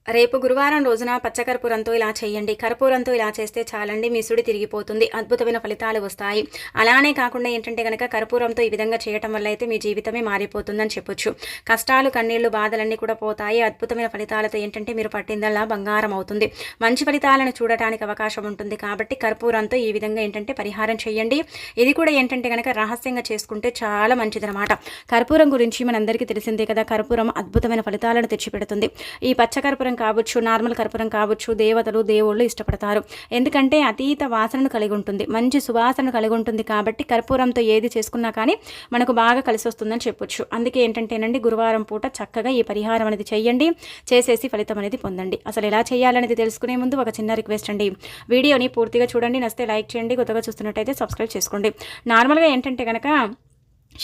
రేపు గురువారం రోజున పచ్చకర్పూరంతో ఇలా చేయండి. కర్పూరంతో ఇలా చేస్తే చాలండి, మీ సుడి తిరిగిపోతుంది, అద్భుతమైన ఫలితాలు వస్తాయి. అలానే కాకుండా ఏంటంటే గనక కర్పూరంతో ఈ విధంగా చేయటం వల్ల అయితే మీ జీవితమే మారిపోతుందని చెప్పొచ్చు. కష్టాలు, కన్నీళ్లు, బాధలన్నీ కూడా పోతాయి. అద్భుతమైన ఫలితాలతో ఏంటంటే మీరు పట్టిందల్లా బంగారం అవుతుంది. మంచి ఫలితాలను చూడటానికి అవకాశం ఉంటుంది. కాబట్టి కర్పూరంతో ఈ విధంగా ఏంటంటే పరిహారం చేయండి. ఇది కూడా ఏంటంటే గనక రహస్యంగా చేసుకుంటే చాలా మంచిదనమాట. కర్పూరం గురించి మనందరికీ తెలిసిందే కదా, కర్పూరం అద్భుతమైన ఫలితాలను తెచ్చిపెడుతుంది. ఈ పచ్చకర్పూరం కావచ్చు, నార్మల్ కర్పూరం కావచ్చు, దేవతలు, దేవుళ్ళు ఇష్టపడతారు. ఎందుకంటే అతీత వాసనను కలిగి ఉంటుంది, మంచి సువాసనను కలిగి ఉంటుంది. కాబట్టి కర్పూరంతో ఏది చేసుకున్నా కానీ మనకు బాగా కలిసి వస్తుందని చెప్పొచ్చు. అందుకే ఏంటంటేనండి, గురువారం పూట చక్కగా ఈ పరిహారం అనేది చేయండి, చేసేసి ఫలితం అనేది పొందండి. అసలు ఎలా చేయాలనేది తెలుసుకునే ముందు ఒక చిన్న రిక్వెస్ట్ అండి, వీడియోని పూర్తిగా చూడండి, నచ్చితే లైక్ చేయండి, కొత్తగా చూస్తున్నట్టయితే సబ్స్క్రైబ్ చేసుకోండి. నార్మల్గా ఏంటంటే కనుక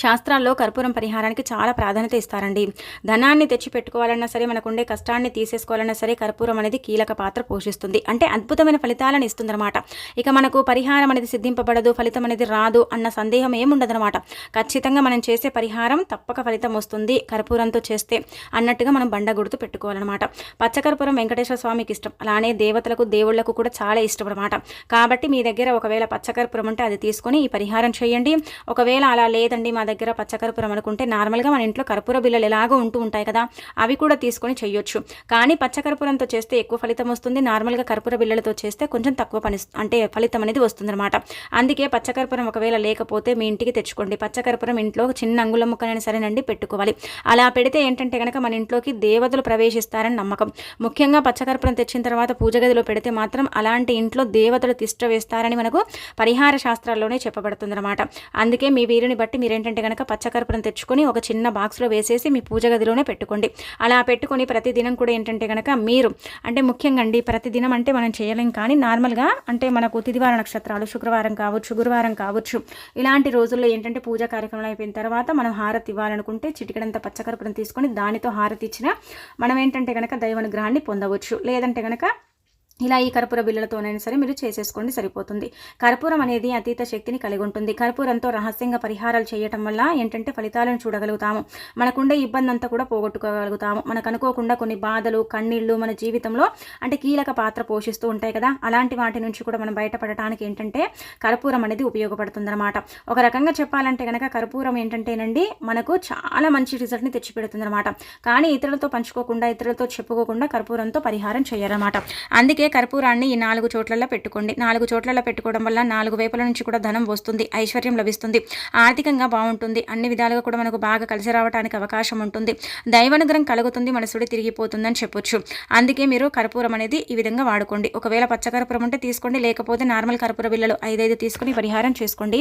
శాస్త్రాల్లో కర్పూరం పరిహారానికి చాలా ప్రాధాన్యత ఇస్తారండి. ధనాన్ని తెచ్చి పెట్టుకోవాలన్నా సరే, మనకుండే కష్టాన్ని తీసేసుకోవాలన్నా సరే కర్పూరం అనేది కీలక పాత్ర పోషిస్తుంది. అంటే అద్భుతమైన ఫలితాలను ఇస్తుందన్నమాట. ఇక మనకు పరిహారం అనేది సిద్ధింపబడదు, ఫలితం అనేది రాదు అన్న సందేహం ఏముండదనమాట. ఖచ్చితంగా మనం చేసే పరిహారం తప్పక ఫలితం వస్తుంది కర్పూరంతో చేస్తే అన్నట్టుగా మనం బండ గుర్తు పెట్టుకోవాలన్నమాట. పచ్చకర్పూరం వెంకటేశ్వర స్వామికి ఇష్టం, అలానే దేవతలకు, దేవుళ్లకు కూడా చాలా ఇష్టం అనమాట. కాబట్టి మీ దగ్గర ఒకవేళ పచ్చకర్పూరం ఉంటే అది తీసుకొని ఈ పరిహారం చేయండి. ఒకవేళ అలా లేదండి, మా దగ్గర పచ్చకర్పూరం అనుకుంటే నార్మల్గా మన ఇంట్లో కర్పూర బిళ్ళలు ఎలాగో ఉంటూ ఉంటాయి కదా, అవి కూడా తీసుకొని చేయొచ్చు. కానీ పచ్చకర్పూరంతో చేస్తే ఎక్కువ ఫలితం వస్తుంది, నార్మల్గా కర్పూర బిళ్ళలతో చేస్తే కొంచెం తక్కువ అంటే ఫలితం అనేది వస్తుందన్నమాట. అందుకే పచ్చకర్పూరం ఒకవేళ లేకపోతే మీ ఇంటికి తెచ్చుకోండి. పచ్చకర్పూరం ఇంట్లో చిన్న అంగుళం ముక్కనైనా సరేనండి పెట్టుకోవాలి. అలా పెడితే ఏంటంటే కనుక మన ఇంట్లోకి దేవతలు ప్రవేశిస్తారని నమ్మకం. ముఖ్యంగా పచ్చకర్పూరం తెచ్చిన తర్వాత పూజ గదిలో పెడితే మాత్రం అలాంటి ఇంట్లో దేవతలు తిష్ట వేస్తారని మనకు పరిహార శాస్త్రాల్లోనే చెప్పబడుతుందన్నమాట. అందుకే మీ వీరిని బట్టి మీరేంటంటే కనుక పచ్చకర్పూరం తెచ్చుకొని ఒక చిన్న బాక్స్లో వేసేసి మీ పూజ గదిలోనే పెట్టుకోండి. అలా పెట్టుకొని ప్రతిదినం కూడా ఏంటంటే కనుక మీరు అంటే ముఖ్యంగా అండి, ప్రతిదినం అంటే మనం చేయలేం, కానీ నార్మల్గా అంటే మనకు తిదివార నక్షత్రాలు శుక్రవారం కావచ్చు, గురువారం కావచ్చు, ఇలాంటి రోజుల్లో ఏంటంటే పూజా కార్యక్రమం అయిపోయిన తర్వాత మనం హారతి ఇవ్వాలనుకుంటే చిటికెడంత పచ్చకర్పూరం తీసుకొని దానితో హారతి ఇచ్చినా మనం ఏంటంటే కనుక దైవానుగ్రహాన్ని పొందవచ్చు. లేదంటే కనుక ఇలా ఈ కర్పూర బిళ్ళలతోనైనా సరే మీరు చేసేసుకోండి, సరిపోతుంది. కర్పూరం అనేది అతీత శక్తిని కలిగి ఉంటుంది. కర్పూరంతో రహస్యంగా పరిహారాలు చేయటం వల్ల ఏంటంటే ఫలితాలను చూడగలుగుతాము, మనకుండే ఇబ్బంది అంతా కూడా పోగొట్టుకోగలుగుతాము. మనకు అనుకోకుండా కొన్ని బాధలు, కన్నీళ్లు మన జీవితంలో అంటే కీలక పాత్ర పోషిస్తూ ఉంటాయి కదా, అలాంటి వాటి నుంచి కూడా మనం బయటపడటానికి ఏంటంటే కర్పూరం అనేది ఉపయోగపడుతుందన్నమాట. ఒక రకంగా చెప్పాలంటే కనుక కర్పూరం ఏంటంటేనండి మనకు చాలా మంచి రిజల్ట్ని తెచ్చిపెడుతుందన్నమాట. కానీ ఇతరులతో పంచుకోకుండా, ఇతరులతో చెప్పుకోకుండా కర్పూరంతో పరిహారం చేయాలన్నమాట. అందుకే కర్పూరాన్ని ఈ 4 చోట్లలో పెట్టుకోండి. 4 చోట్లలో పెట్టుకోవడం వల్ల 4 వైపుల నుంచి కూడా ధనం వస్తుంది, ఐశ్వర్యం లభిస్తుంది, ఆర్థికంగా బాగుంటుంది, అన్ని విధాలుగా కూడా మనకు బాగా కలిసి రావడానికి అవకాశం ఉంటుంది, దైవానుగ్రహం కలుగుతుంది, మనసుడి తిరిగిపోతుందని చెప్పొచ్చు. అందుకే మీరు కర్పూరం అనేది ఈ విధంగా వాడుకోండి. ఒకవేళ పచ్చకర్పూరం ఉంటే తీసుకోండి, లేకపోతే నార్మల్ కర్పూర బిళ్ళలు 5 తీసుకుని పరిహారం చేసుకోండి.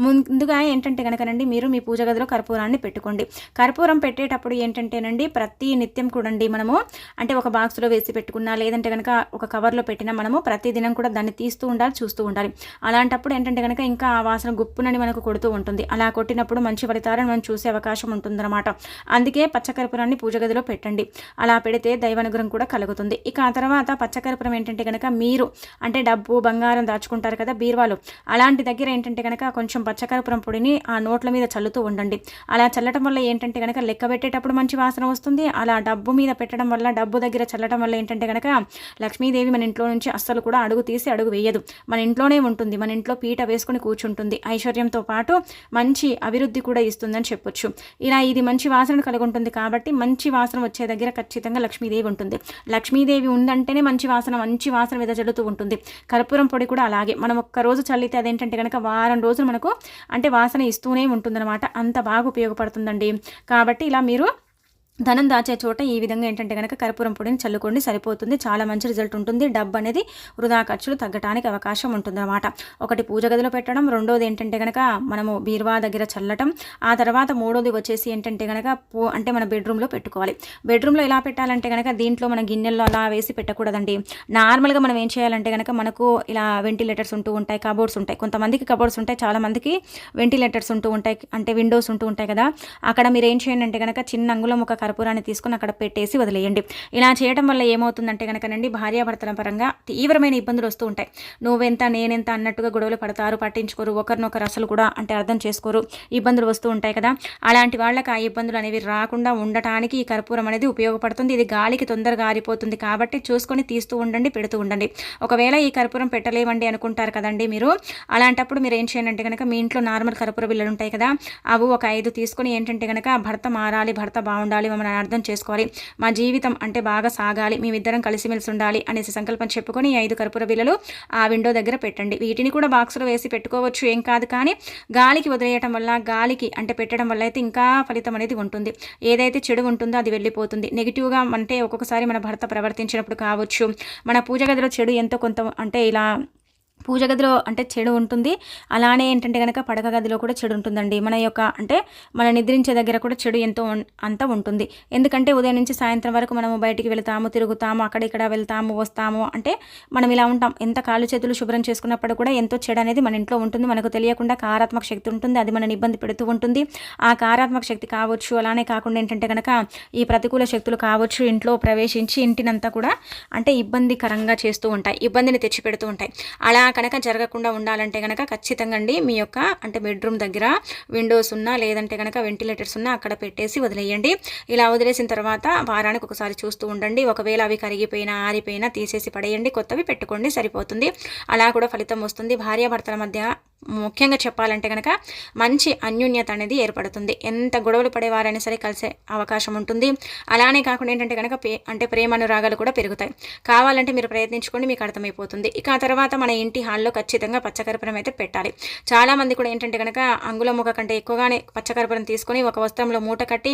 ముందుగా ఏంటంటే కనుకనండి మీరు మీ పూజ గదిలో కర్పూరాన్ని పెట్టుకోండి. కర్పూరం పెట్టేటప్పుడు ఏంటంటేనండి ప్రతి నిత్యం కూడండి మనము అంటే ఒక బాక్స్లో వేసి పెట్టుకున్నా, లేదంటే కనుక ఒక కవర్లో పెట్టినా మనము ప్రతిదినం కూడా దాన్ని తీస్తూ ఉండాలి, చూస్తూ ఉండాలి. అలాంటప్పుడు ఏంటంటే కనుక ఇంకా ఆ వాసన గుప్పునని మనకు కొడుతూ ఉంటుంది. అలా కొట్టినప్పుడు మంచి ఫలితాలను మనం చూసే అవకాశం ఉంటుందన్నమాట. అందుకే పచ్చకర్పూరాన్ని పూజ గదిలో పెట్టండి. అలా పెడితే దైవానుగ్రహం కూడా కలుగుతుంది. ఇక ఆ తర్వాత పచ్చకర్పూరం ఏంటంటే కనుక మీరు అంటే డబ్బు, బంగారం దాచుకుంటారు కదా బీరువాలు, అలాంటి దగ్గర ఏంటంటే కనుక కొంచెం పచ్చకర్పూరం పొడిని ఆ నోట్ల మీద చల్లుతూ ఉండండి. అలా చల్లటం వల్ల ఏంటంటే కనుక లెక్క పెట్టేటప్పుడు మంచి వాసన వస్తుంది. అలా డబ్బు మీద పెట్టడం వల్ల, డబ్బు దగ్గర చల్లటం వల్ల ఏంటంటే కనుక లక్ష్మీదేవి మన ఇంట్లో నుంచి అస్సలు కూడా అడుగు తీసి అడుగు వేయదు, మన ఇంట్లోనే ఉంటుంది, మన ఇంట్లో పీట వేసుకుని కూర్చుంటుంది, ఐశ్వర్యంతో పాటు మంచి అభివృద్ధి కూడా ఇస్తుందని చెప్పొచ్చు. ఇలా ఇది మంచి వాసన కలిగి ఉంటుంది. కాబట్టి మంచి వాసన వచ్చే దగ్గర ఖచ్చితంగా లక్ష్మీదేవి ఉంటుంది. లక్ష్మీదేవి ఉందంటేనే మంచి వాసన వెదజల్లుతూ ఉంటుంది. కర్పూరం పొడి కూడా అలాగే, మనం ఒక్కరోజు చల్లితే అదేంటంటే కనుక వారం రోజులు మనకు అంటే వాసన ఇస్తూనే ఉంటుందన్నమాట. అంత బాగా ఉపయోగపడుతుందండి. కాబట్టి ఇలా మీరు ధనం దాచే చోట ఈ విధంగా ఏంటంటే కనుక కర్పూరం పొడిని చల్లుకోండి, సరిపోతుంది. చాలా మంచి రిజల్ట్ ఉంటుంది. డబ్బు అనేది వృధా ఖర్చులు తగ్గడానికి అవకాశం ఉంటుందన్నమాట. ఒకటి పూజ గదిలో పెట్టడం, రెండోది ఏంటంటే కనుక మనము బీరువా దగ్గర చల్లటం, ఆ తర్వాత మూడోది వచ్చేసి ఏంటంటే కనుక అంటే మన బెడ్రూమ్లో పెట్టుకోవాలి. బెడ్రూమ్లో ఎలా పెట్టాలంటే కనుక దీంట్లో మన గిన్నెల్లో అలా వేసి పెట్టకూడదండి. నార్మల్గా మనం ఏం చేయాలంటే కనుక మనకు ఇలా వెంటిలేటర్స్ ఉంటూ ఉంటాయి, కబోర్డ్స్ ఉంటాయి, కొంతమందికి కబోర్డ్స్ ఉంటాయి, చాలా మందికి వెంటిలేటర్స్ ఉంటూ ఉంటాయి, అంటే విండోస్ ఉంటూ ఉంటాయి కదా. అక్కడ మీరు ఏం చేయండి అంటే కనుక చిన్న అంగుళం ఒక కర్పూరాన్ని తీసుకొని అక్కడ పెట్టేసి వదిలేయండి. ఇలా చేయడం వల్ల ఏమవుతుందంటే కనుకనండి, భార్యాభర్తల పరంగా తీవ్రమైన ఇబ్బందులు వస్తూ ఉంటాయి. నువ్వెంత నేనెంత అన్నట్టుగా గొడవలు పడతారు, పట్టించుకోరు, ఒకరినొకరు అసలు కూడా అంటే అర్థం చేసుకోరు, ఇబ్బందులు వస్తూ ఉంటాయి కదా. అలాంటి వాళ్ళకి ఆ ఇబ్బందులు అనేవి రాకుండా ఉండటానికి ఈ కర్పూరం అనేది ఉపయోగపడుతుంది. ఇది గాలికి తొందరగా ఆరిపోతుంది కాబట్టి చూసుకొని తీస్తూ ఉండండి, పెడుతూ ఉండండి. ఒకవేళ ఈ కర్పూరం పెట్టలేమండి అనుకుంటారు కదండి మీరు, అలాంటప్పుడు మీరు ఏం చేయండి అంటే కనుక, మీ ఇంట్లో నార్మల్ కర్పూర బిళ్ళలు ఉంటాయి కదా, అవి ఒక 5 తీసుకొని ఏంటంటే కనుక, భర్త మారాలి, భర్త బాగుండాలి, మనం అర్థం చేసుకోవాలి, మా జీవితం అంటే బాగా సాగాలి, మేమిద్దరం కలిసిమెలిసి ఉండాలి అనేసి సంకల్పం చెప్పుకొని 5 కర్పూర బిళ్ళలు ఆ విండో దగ్గర పెట్టండి. వీటిని కూడా బాక్స్లో వేసి పెట్టుకోవచ్చు, ఏం కాదు. కానీ గాలికి వదిలేయటం వల్ల, గాలికి అంటే పెట్టడం వల్ల అయితే ఇంకా ఫలితం అనేది ఉంటుంది. ఏదైతే చెడు ఉంటుందో అది వెళ్ళిపోతుంది. నెగిటివ్గా అంటే ఒక్కొక్కసారి మన భర్త ప్రవర్తించినప్పుడు కావచ్చు, మన పూజ గదిలో చెడు ఎంతో కొంత అంటే ఇలా పూజ గదిలో అంటే చెడు ఉంటుంది. అలానే ఏంటంటే కనుక పడక గదిలో కూడా చెడు ఉంటుందండి. మన యొక్క అంటే మన నిద్రించే దగ్గర కూడా చెడు ఎంతో అంత ఉంటుంది. ఎందుకంటే ఉదయం నుంచి సాయంత్రం వరకు మనము బయటికి వెళ్తాము, తిరుగుతాము, అక్కడిక్కడ వెళ్తాము, వస్తాము, అంటే మనం ఇలా ఉంటాం. ఎంత కాళ్ళు చేతులు శుభ్రం చేసుకున్నప్పుడు కూడా ఎంతో చెడు అనేది మన ఇంట్లో ఉంటుంది. మనకు తెలియకుండా కారాత్మక శక్తి ఉంటుంది, అది మనని ఇబ్బంది పెడుతూ ఉంటుంది. ఆ కారాత్మక శక్తి కావచ్చు, అలానే కాకుండా ఏంటంటే కనుక ఈ ప్రతికూల శక్తులు కావచ్చు, ఇంట్లో ప్రవేశించి ఇంటినంతా కూడా అంటే ఇబ్బందికరంగా చేస్తూ ఉంటాయి, ఇబ్బందిని తెచ్చిపెడుతూ ఉంటాయి. అలా కనుక జరగకుండా ఉండాలంటే కనుక ఖచ్చితంగా అండి, మీ యొక్క అంటే బెడ్రూమ్ దగ్గర విండోస్ ఉన్నా, లేదంటే కనుక వెంటిలేటర్స్ ఉన్నా అక్కడ పెట్టేసి వదిలేయండి. ఇలా వదిలేసిన తర్వాత వారానికి ఒకసారి చూస్తూ ఉండండి. ఒకవేళ అవి కరిగిపోయినా, ఆరిపోయినా తీసేసి పడేయండి, కొత్తవి పెట్టుకోండి, సరిపోతుంది. అలా కూడా ఫలితం వస్తుంది. భార్యాభర్తల మధ్య ముఖ్యంగా చెప్పాలంటే కనుక మంచి అన్యోన్యత అనేది ఏర్పడుతుంది. ఎంత గొడవలు పడేవారైనా సరే కలిసే అవకాశం ఉంటుంది. అలానే కాకుండా ఏంటంటే కనుక అంటే ప్రేమానురాగాలు కూడా పెరుగుతాయి. కావాలంటే మీరు ప్రయత్నించుకోండి, మీకు అర్థమైపోతుంది. ఇక ఆ తర్వాత మన ఇంటి హాల్లో ఖచ్చితంగా పచ్చకర్పూరం అయితే పెట్టాలి. చాలామంది కూడా ఏంటంటే కనుక అంగుళం ముక్క కంటే ఎక్కువగానే పచ్చకర్పూరం తీసుకొని ఒక వస్త్రంలో మూట కట్టి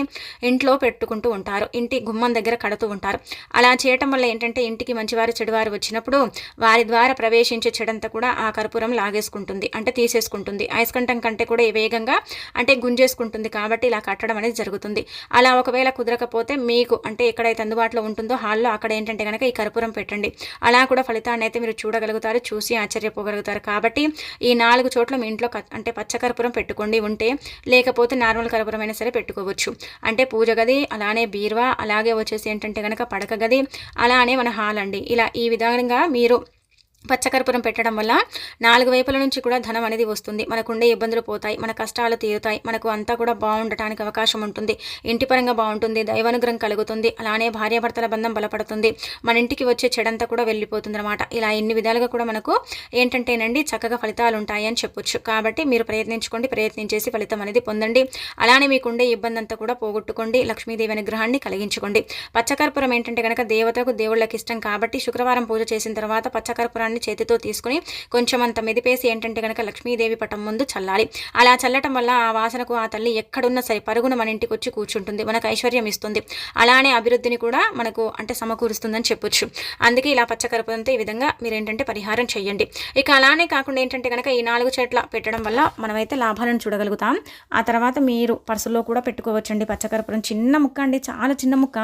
ఇంట్లో పెట్టుకుంటూ ఉంటారు, ఇంటి గుమ్మం దగ్గర కడుతూ ఉంటారు. అలా చేయటం వల్ల ఏంటంటే ఇంటికి మంచివారు చెడువారు వచ్చినప్పుడు వారి ద్వారా ప్రవేశించే చెడంతా కూడా ఆ కర్పూరం లాగేసుకుంటుంది, అంటే తీసేసుకుంటుంది. అయస్కంఠం కంటే కూడా వేగంగా అంటే గుంజేసుకుంటుంది. కాబట్టి ఇలా కట్టడం అనేది జరుగుతుంది. అలా ఒకవేళ కుదరకపోతే మీకు అంటే ఎక్కడైతే అందుబాటులో ఉంటుందో హాల్లో అక్కడ ఏంటంటే కనుక ఈ కర్పూరం పెట్టండి. అలా కూడా ఫలితాన్ని అయితే మీరు చూడగలుగుతారు, చూసి ఆశ్చర్యపోగలుగుతారు. కాబట్టి ఈ 4 చోట్ల మీ ఇంట్లో అంటే పచ్చకర్పూరం పెట్టుకోండి ఉంటే, లేకపోతే నార్మల్ కర్పూరం అయినా సరే పెట్టుకోవచ్చు. అంటే పూజ గది, అలానే బీరువా, అలాగే వచ్చేసి ఏంటంటే కనుక పడక గది, అలానే మన హాల్ అండి. ఇలా ఈ విధంగా మీరు పచ్చకర్పూరం పెట్టడం వల్ల 4 వైపుల నుంచి కూడా ధనం అనేది వస్తుంది. మనకుండే ఇబ్బందులు పోతాయి, మన కష్టాలు తీరుతాయి, మనకు అంతా కూడా బాగుండటానికి అవకాశం ఉంటుంది, ఇంటి పరంగా బాగుంటుంది, దైవానుగ్రహం కలుగుతుంది, అలానే భార్యాభర్తల బంధం బలపడుతుంది, మన ఇంటికి వచ్చే చెడంతా కూడా వెళ్ళిపోతుంది అనమాట. ఇలా ఎన్ని విధాలుగా కూడా మనకు ఏంటంటేనండి చక్కగా ఫలితాలు ఉంటాయి అని చెప్పొచ్చు. కాబట్టి మీరు ప్రయత్నించుకోండి, ప్రయత్నించేసి ఫలితం అనేది పొందండి. అలానే మీకుండే ఇబ్బంది అంతా కూడా పోగొట్టుకోండి, లక్ష్మీదేవి అనుగ్రహాన్ని కలిగించుకోండి. పచ్చకర్పూరం ఏంటంటే కనుక దేవతకు దేవుళ్ళకి ఇష్టం కాబట్టి శుక్రవారం పూజ చేసిన తర్వాత పచ్చకర్పూరాన్ని చేతితో తీసుకుని కొంచెం అంత మెదిపేసి ఏంటంటే కనుక లక్ష్మీదేవి పటం ముందు చల్లాలి. అలా చల్లటం వల్ల ఆ వాసనకు ఆ తల్లి ఎక్కడున్నా సరే పరుగున మన ఇంటికి వచ్చి కూర్చుంటుంది, మనకు ఐశ్వర్యం ఇస్తుంది, అలానే అభివృద్ధిని కూడా మనకు అంటే సమకూరుస్తుందని చెప్పొచ్చు. అందుకే ఇలా పచ్చకర్పూరంతో ఈ విధంగా మీరు ఏంటంటే పరిహారం చేయండి. ఇక అలానే కాకుండా ఏంటంటే కనుక ఈ 4 చెట్ల పెట్టడం వల్ల మనమైతే లాభాలను చూడగలుగుతాం. ఆ తర్వాత మీరు పర్సులో కూడా పెట్టుకోవచ్చండి. పచ్చకర్పూరం చిన్న ముక్క అండి, చాలా చిన్న ముక్క.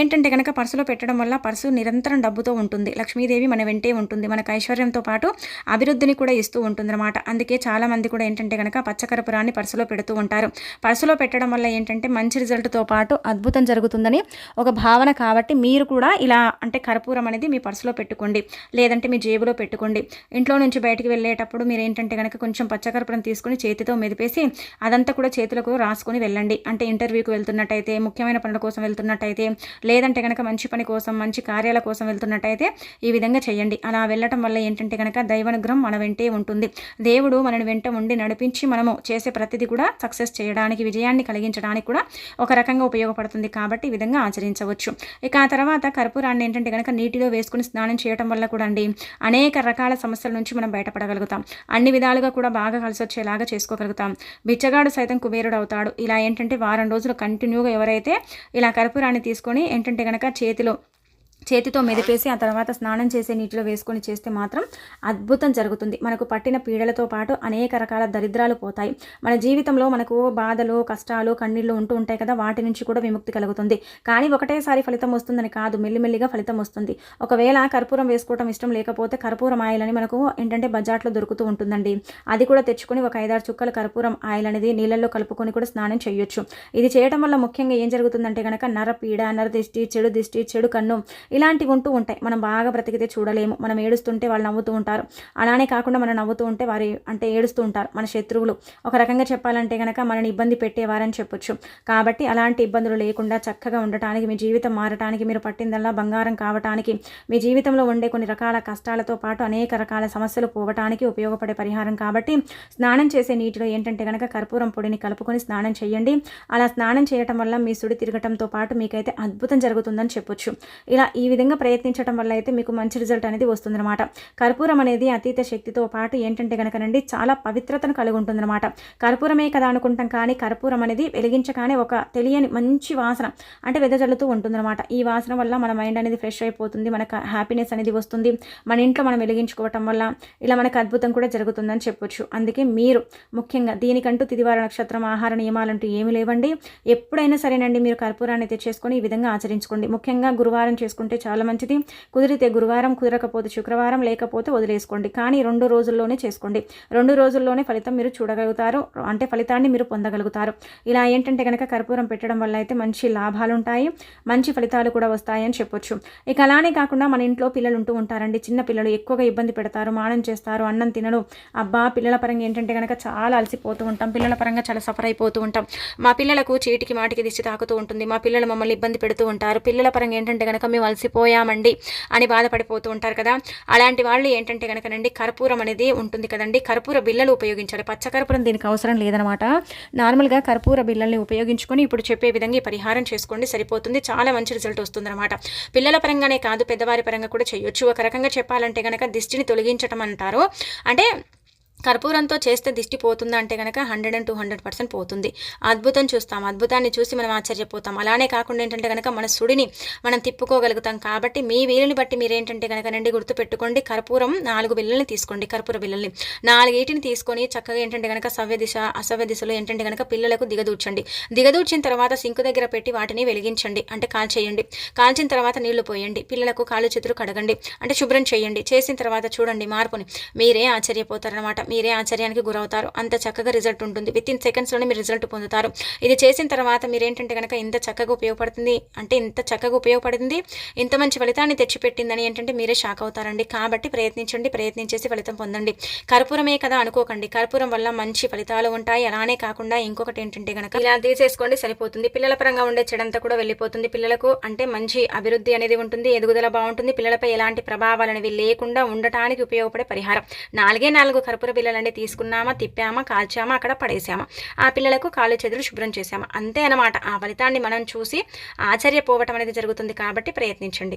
ఏంటంటే కనుక పర్సులో పెట్టడం వల్ల పర్సు నిరంతరం డబ్బుతో ఉంటుంది, లక్ష్మీదేవి మన వెంటే ఉంటుంది, మనకు ఐశ్వర్యంతో పాటు అభివృద్ధిని కూడా ఇస్తూ ఉంటుందన్నమాట. అందుకే చాలామంది కూడా ఏంటంటే కనుక పచ్చకర్పూరాన్ని పర్సులో పెడుతూ ఉంటారు. పర్సులో పెట్టడం వల్ల ఏంటంటే మంచి రిజల్ట్తో పాటు అద్భుతం జరుగుతుందని ఒక భావన. కాబట్టి మీరు కూడా ఇలా అంటే కర్పూరం అనేది మీ పర్సులో పెట్టుకోండి, లేదంటే మీ జేబులో పెట్టుకోండి. ఇంట్లో నుంచి బయటికి వెళ్ళేటప్పుడు మీరు ఏంటంటే కనుక కొంచెం పచ్చకర్పూరం తీసుకుని చేతితో మెదిపేసి అదంతా కూడా చేతులకు రాసుకొని వెళ్ళండి. అంటే ఇంటర్వ్యూకి వెళ్తున్నట్టయితే, ముఖ్యమైన పనుల కోసం వెళ్తున్నట్టయితే, లేదంటే కనుక మంచి పని కోసం, మంచి కార్యాల కోసం వెళ్తున్నట్టయితే ఈ విధంగా చేయండి. అలా వెళ్ళటం వల్ల ఏంటంటే కనుక దైవానుగ్రహం మన వెంటే ఉంటుంది. దేవుడు మనని వెంట ఉండి నడిపించి మనము చేసే ప్రతిదీ కూడా సక్సెస్ చేయడానికి, విజయాన్ని కలిగించడానికి కూడా ఒక రకంగా ఉపయోగపడుతుంది. కాబట్టి ఈ విధంగా ఆచరించవచ్చు. ఇక ఆ తర్వాత కర్పూరాన్ని ఏంటంటే కనుక నీటిలో వేసుకుని స్నానం చేయడం వల్ల కూడా అండి అనేక రకాల సమస్యల నుంచి మనం బయటపడగలుగుతాం. అన్ని విధాలుగా కూడా బాగా కలిసి వచ్చేలాగా చేసుకోగలుగుతాం. బిచ్చగాడు సైతం కుబేరుడు అవుతాడు. ఇలా ఏంటంటే వారం రోజులు కంటిన్యూగా ఎవరైతే ఇలా కర్పూరాన్ని తీసుకొని ఏంటంటే కనుక చేతితో మెదిపేసి ఆ తర్వాత స్నానం చేసే నీటిలో వేసుకొని చేస్తే మాత్రం అద్భుతం జరుగుతుంది. మనకు పట్టిన పీడలతో పాటు అనేక రకాల దరిద్రాలు పోతాయి. మన జీవితంలో మనకు బాధలు, కష్టాలు, కన్నీళ్లు ఉంటూ ఉంటాయి కదా, వాటి నుంచి కూడా విముక్తి కలుగుతుంది. కానీ ఒకటేసారి ఫలితం వస్తుందని కాదు, మెల్లిమెల్లిగా ఫలితం వస్తుంది. ఒకవేళ కర్పూరం వేసుకోవటం ఇష్టం లేకపోతే కర్పూరం ఆయిల్ అని మనకు ఏంటంటే బజార్లో దొరుకుతూ ఉంటుందండి. అది కూడా తెచ్చుకొని ఒక 5-6 చుక్కల కర్పూరం ఆయిల్ అనేది నీళ్ళల్లో కలుపుకొని కూడా స్నానం చేయొచ్చు. ఇది చేయడం వల్ల ముఖ్యంగా ఏం జరుగుతుందంటే కనుక నరపీడ, నరదిష్టి, చెడు దిష్టి, చెడు కన్ను ఇలాంటివి ఉంటూ ఉంటాయి. మనం బాగా బ్రతికితే చూడలేము. మనం ఏడుస్తుంటే వాళ్ళు నవ్వుతూ ఉంటారు. అలానే కాకుండా మనం నవ్వుతూ ఉంటే వారి అంటే ఏడుస్తూ ఉంటారు మన శత్రువులు. ఒక రకంగా చెప్పాలంటే కనుక మనని ఇబ్బంది పెట్టేవారని చెప్పొచ్చు. కాబట్టి అలాంటి ఇబ్బందులు లేకుండా చక్కగా ఉండటానికి, మీ జీవితం మారటానికి, మీరు పట్టిందల్లా బంగారం కావటానికి, మీ జీవితంలో ఉండే కొన్ని రకాల కష్టాలతో పాటు అనేక రకాల సమస్యలు పోవటానికి ఉపయోగపడే పరిహారం. కాబట్టి స్నానం చేసే నీటిలో ఏంటంటే కనుక కర్పూరం పొడిని కలుపుకొని స్నానం చేయండి. అలా స్నానం చేయటం వల్ల మీ సుడి తిరగటంతో పాటు మీకైతే అద్భుతం జరుగుతుందని చెప్పొచ్చు. ఇలా ఈ విధంగా ప్రయత్నించడం వల్ల అయితే మీకు మంచి రిజల్ట్ అనేది వస్తుందన్నమాట. కర్పూరం అనేది అతీత శక్తితో పాటు ఏంటంటే కనుకనండి చాలా పవిత్రతను కలిగి ఉంటుందన్నమాట. కర్పూరమే కదా అనుకుంటాం, కానీ కర్పూరం అనేది వెలిగించగానే ఒక తెలియని మంచి వాసన అంటే వెదజల్లుతూ ఉంటుందన్నమాట. ఈ వాసన వల్ల మన మైండ్ అనేది ఫ్రెష్ అయిపోతుంది, మనకు హ్యాపీనెస్ అనేది వస్తుంది. మన ఇంట్లో మనం వెలిగించుకోవటం వల్ల ఇలా మనకు అద్భుతం కూడా జరుగుతుందని చెప్పొచ్చు. అందుకే మీరు ముఖ్యంగా దీనికంటూ తిదివార నక్షత్రం, ఆహార నియమాలంటూ ఏమి లేవండి. ఎప్పుడైనా సరేనండి మీరు కర్పూరాన్ని తెచ్చేసుకొని ఈ విధంగా ఆచరించుకోండి. ముఖ్యంగా గురువారం చేసుకుంటే చాలా మంచిది. కుదిరితే గురువారం, కుదరకపోతే శుక్రవారం, లేకపోతే వదిలేసుకోండి. కానీ 2 రోజుల్లోనే చేసుకోండి. 2 రోజుల్లోనే ఫలితం మీరు చూడగలుగుతారు, అంటే ఫలితాన్ని మీరు పొందగలుగుతారు. ఇలా ఏంటంటే కనుక కర్పూరం పెట్టడం వల్ల అయితే మంచి లాభాలు ఉంటాయి, మంచి ఫలితాలు కూడా వస్తాయని చెప్పొచ్చు. ఇక అలానే కాకుండా మన ఇంట్లో పిల్లలు ఉంటూ ఉంటారండి. చిన్న పిల్లలు ఎక్కువగా ఇబ్బంది పెడతారు, మానం చేస్తారు, అన్నం తినరు. అబ్బా, పిల్లల పరంగా ఏంటంటే కనుక చాలా అలసిపోతూ ఉంటాం, పిల్లల పరంగా చాలా సఫర్ అయిపోతూ ఉంటాం. మా పిల్లలకు చీటికి మాటికి దిష్టి తాకుతూ ఉంటుంది, మా పిల్లలు మమ్మల్ని ఇబ్బంది పెడుతూ ఉంటారు, పిల్లల పరంగా ఏంటంటే కనుక మేము అలసిపోయామండి అని బాధపడిపోతూ ఉంటారు కదా. అలాంటి వాళ్ళు ఏంటంటే కనుకనండి కర్పూరం అనేది ఉంటుంది కదండి, కర్పూర బిళ్ళలు ఉపయోగించాలి. పచ్చ కర్పూరం దీనికి అవసరం లేదనమాట. నార్మల్గా కర్పూర బిళ్ళల్ని ఉపయోగించుకొని ఇప్పుడు చెప్పే విధంగా ఈ పరిహారం చేసుకోండి, సరిపోతుంది. చాలా మంచి రిజల్ట్ వస్తుందన్నమాట. పిల్లల పరంగానే కాదు, పెద్దవారి పరంగా కూడా చేయొచ్చు. ఒక రకంగా చెప్పాలంటే కనుక దిష్టిని తొలగించటం అంటారు. అంటే కర్పూరంతో చేస్తే దిష్టి పోతుందా అంటే కనుక 100% పోతుంది. అద్భుతం చూస్తాం, అద్భుతాన్ని చూసి మనం ఆశ్చర్యపోతాం. అలానే కాకుండా ఏంటంటే కనుక మన సుడిని మనం తిప్పుకోగలుగుతాం. కాబట్టి మీ వీలుని బట్టి మీరేంటంటే కనుక గుర్తుపెట్టుకోండి, కర్పూరం 4 బిళ్ళల్ని తీసుకోండి. కర్పూర బిళ్ళల్ని 4 తీసుకొని చక్కగా ఏంటంటే కనుక సవ్య దిశ అసవ్య దిశలో ఏంటంటే కనుక పిల్లలకు దిగదూర్చండి. దిగదూర్చిన తర్వాత సింకు దగ్గర పెట్టి వాటిని వెలిగించండి, అంటే కాల్చేయండి. కాల్చిన తర్వాత నీళ్లు పోయండి, పిల్లలకు కాళ్ళు చేతులు కడగండి, అంటే శుభ్రం చేయండి. చేసిన తర్వాత చూడండి మార్పుని, మీరే ఆశ్చర్యపోతారనమాట. మీరే ఆశ్చర్యానికి గురవుతారు. అంత చక్కగా రిజల్ట్ ఉంటుంది. వితిన్ సెకండ్స్లోనే మీరు రిజల్ట్ పొందుతారు. ఇది చేసిన తర్వాత మీరేంటంటే కనుక ఇంత చక్కగా ఉపయోగపడుతుంది, అంటే ఇంత చక్కగా ఉపయోగపడింది, ఇంత మంచి ఫలితాన్ని తెచ్చిపెట్టిందని ఏంటంటే మీరే షాక్ అవుతారండి. కాబట్టి ప్రయత్నించండి, ప్రయత్నించేసి ఫలితం పొందండి. కర్పూరమే కదా అనుకోకండి, కర్పూరం వల్ల మంచి ఫలితాలు ఉంటాయి. అలానే కాకుండా ఇంకొకటి ఏంటంటే కనుక ఇలా తీసేసుకోండి, సరిపోతుంది. పిల్లల పరంగా ఉండే చెడంతా కూడా వెళ్ళిపోతుంది. పిల్లలకు అంటే మంచి అభివృద్ధి అనేది ఉంటుంది, ఎదుగుదల బాగుంటుంది. పిల్లలపై ఎలాంటి ప్రభావాలు అనేవి లేకుండా ఉండటానికి ఉపయోగపడే పరిహారం. 4 కర్పూర బిళ్ళలన్నీ తీసుకున్నామా, తిప్పామా, కాల్చామా, అక్కడ పడేసామా, ఆ పిల్లలకు కాళ్ళు చేతులు శుభ్రం చేసామా, అంతే అన్నమాట. ఆ ఫలితాన్ని మనం చూసి ఆశ్చర్యపోవటం అనేది జరుగుతుంది. కాబట్టి ప్రయత్నించండి.